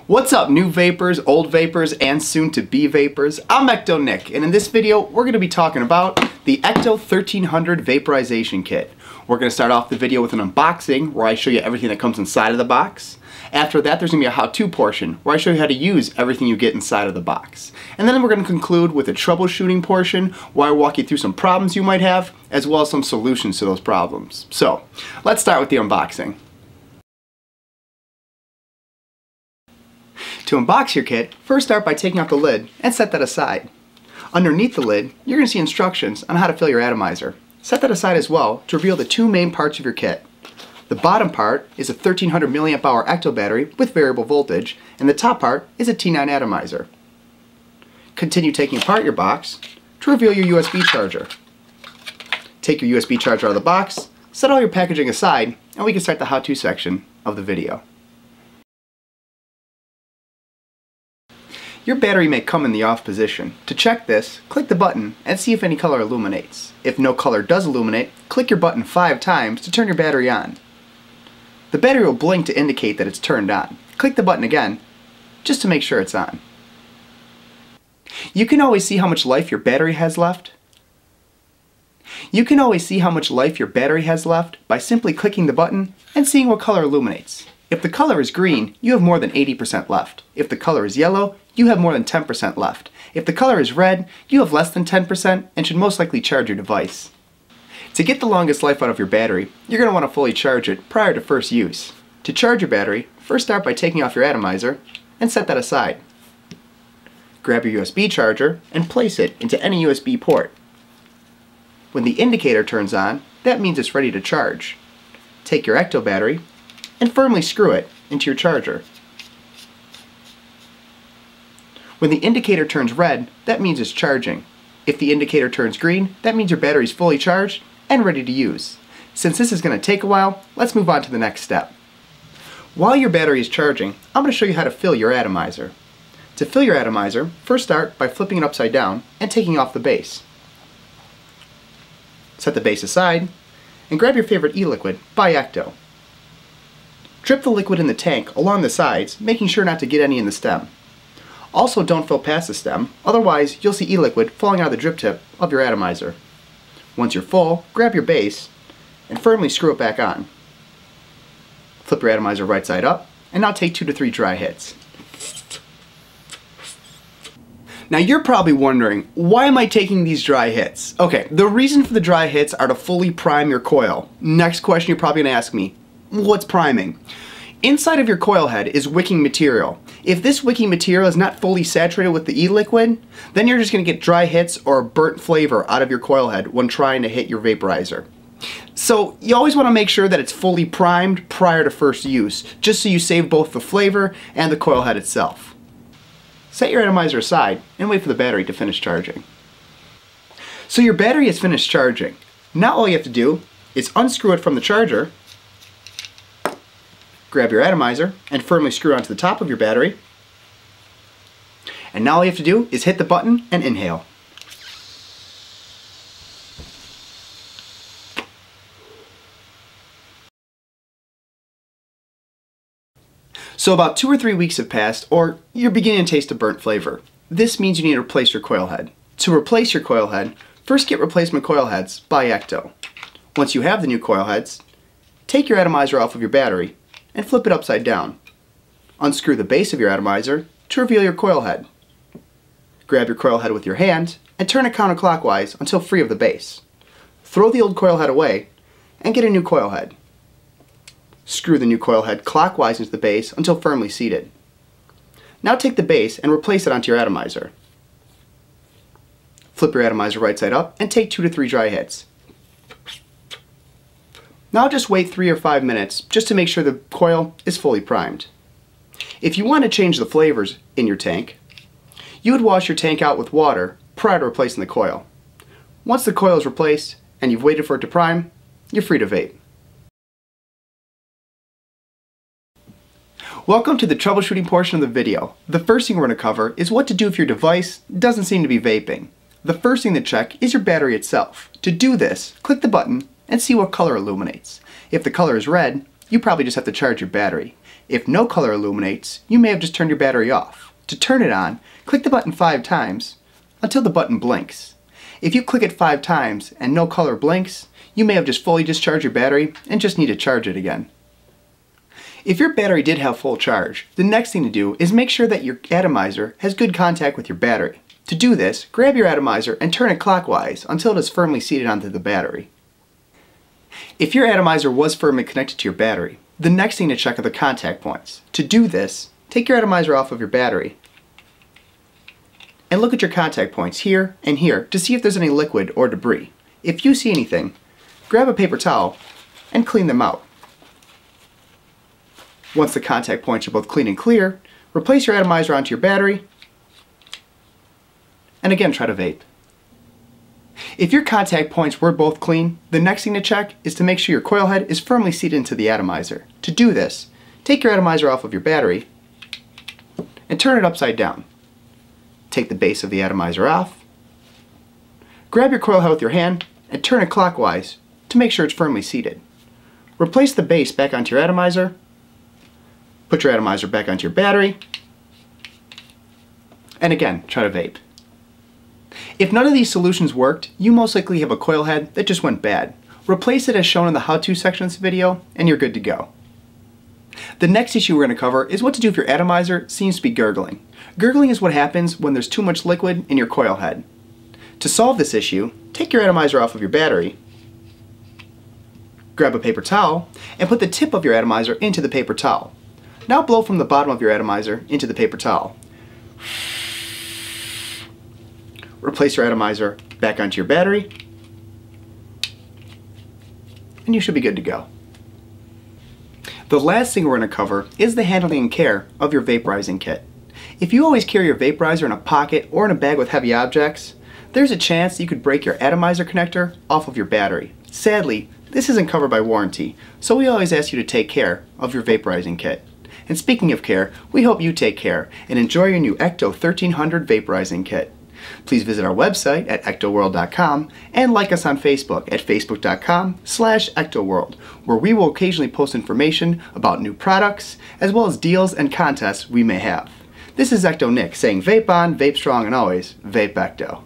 What's up, new vapors, old vapors, and soon to be vapors? I'm Ecto Nick, and in this video we're going to be talking about the Ecto1300 Vaporization Kit. We're going to start off the video with an unboxing where I show you everything that comes inside of the box. After that, there's going to be a how-to portion where I show you how to use everything you get inside of the box. And then we're going to conclude with a troubleshooting portion where I walk you through some problems you might have as well as some solutions to those problems. So let's start with the unboxing. To unbox your kit, first start by taking out the lid and set that aside. Underneath the lid, you're going to see instructions on how to fill your atomizer. Set that aside as well to reveal the two main parts of your kit. The bottom part is a 1300 mAh Ecto battery with variable voltage, and the top part is a T9 atomizer. Continue taking apart your box to reveal your USB charger. Take your USB charger out of the box, set all your packaging aside, and we can start the how-to section of the video. Your battery may come in the off position. To check this, click the button and see if any color illuminates. If no color does illuminate, click your button 5 times to turn your battery on. The battery will blink to indicate that it's turned on. Click the button again, just to make sure it's on. You can always see how much life your battery has left. You can always see how much life your battery has left by simply clicking the button and seeing what color illuminates. If the color is green, you have more than 80% left. If the color is yellow, you have more than 10% left. If the color is red, you have less than 10% and should most likely charge your device. To get the longest life out of your battery, you're going to want to fully charge it prior to first use. To charge your battery, first start by taking off your atomizer and set that aside. Grab your USB charger and place it into any USB port. When the indicator turns on, that means it's ready to charge. Take your Ecto battery and firmly screw it into your charger. When the indicator turns red, that means it's charging. If the indicator turns green, that means your battery is fully charged and ready to use. Since this is going to take a while, let's move on to the next step. While your battery is charging, I'm going to show you how to fill your atomizer. To fill your atomizer, first start by flipping it upside down and taking off the base. Set the base aside and grab your favorite e-liquid by Ecto. Drip the liquid in the tank along the sides, making sure not to get any in the stem. Also, don't fill past the stem, otherwise you'll see e-liquid falling out of the drip tip of your atomizer. Once you're full, grab your base and firmly screw it back on. Flip your atomizer right side up, and now take 2 to 3 dry hits. Now you're probably wondering, why am I taking these dry hits? Okay, the reason for the dry hits are to fully prime your coil. Next question you're probably going to ask me, what's priming? Inside of your coil head is wicking material. If this wicking material is not fully saturated with the e-liquid, then you're just going to get dry hits or burnt flavor out of your coil head when trying to hit your vaporizer. So you always want to make sure that it's fully primed prior to first use, just so you save both the flavor and the coil head itself. Set your atomizer aside and wait for the battery to finish charging. So your battery has finished charging. Now all you have to do is unscrew it from the charger, grab your atomizer and firmly screw onto the top of your battery. And now all you have to do is hit the button and inhale. So about 2 or 3 weeks have passed, or you're beginning to taste a burnt flavor. This means you need to replace your coil head. To replace your coil head, first get replacement coil heads by Ecto. Once you have the new coil heads, take your atomizer off of your battery and flip it upside down. Unscrew the base of your atomizer to reveal your coil head. Grab your coil head with your hand and turn it counterclockwise until free of the base. Throw the old coil head away and get a new coil head. Screw the new coil head clockwise into the base until firmly seated. Now take the base and replace it onto your atomizer. Flip your atomizer right side up and take 2 to 3 dry hits. Now just wait 3 or 5 minutes just to make sure the coil is fully primed. If you want to change the flavors in your tank, you would wash your tank out with water prior to replacing the coil. Once the coil is replaced and you've waited for it to prime, you're free to vape. Welcome to the troubleshooting portion of the video. The first thing we're going to cover is what to do if your device doesn't seem to be vaping. The first thing to check is your battery itself. To do this, click the button and see what color illuminates. If the color is red, you probably just have to charge your battery. If no color illuminates, you may have just turned your battery off. To turn it on, click the button 5 times until the button blinks. If you click it 5 times and no color blinks, you may have just fully discharged your battery and just need to charge it again. If your battery did have full charge, the next thing to do is make sure that your atomizer has good contact with your battery. To do this, grab your atomizer and turn it clockwise until it is firmly seated onto the battery. If your atomizer was firmly connected to your battery, the next thing to check are the contact points. To do this, take your atomizer off of your battery and look at your contact points here and here to see if there's any liquid or debris. If you see anything, grab a paper towel and clean them out. Once the contact points are both clean and clear, replace your atomizer onto your battery and again try to vape. If your contact points were both clean, the next thing to check is to make sure your coil head is firmly seated into the atomizer. To do this, take your atomizer off of your battery and turn it upside down. Take the base of the atomizer off, grab your coil head with your hand and turn it clockwise to make sure it's firmly seated. Replace the base back onto your atomizer, put your atomizer back onto your battery, and again, try to vape. If none of these solutions worked, you most likely have a coil head that just went bad. Replace it as shown in the how-to section of this video, and you're good to go. The next issue we're going to cover is what to do if your atomizer seems to be gurgling. Gurgling is what happens when there's too much liquid in your coil head. To solve this issue, take your atomizer off of your battery, grab a paper towel, and put the tip of your atomizer into the paper towel. Now blow from the bottom of your atomizer into the paper towel. Replace your atomizer back onto your battery, and you should be good to go. The last thing we're going to cover is the handling and care of your vaporizing kit. If you always carry your vaporizer in a pocket or in a bag with heavy objects, there's a chance that you could break your atomizer connector off of your battery. Sadly, this isn't covered by warranty, so we always ask you to take care of your vaporizing kit. And speaking of care, we hope you take care and enjoy your new Ecto1300 vaporizing kit. Please visit our website at ectoworld.com and like us on Facebook at facebook.com/ectoworld, where we will occasionally post information about new products as well as deals and contests we may have. This is Ecto Nick saying vape on, vape strong, and always vape Ecto.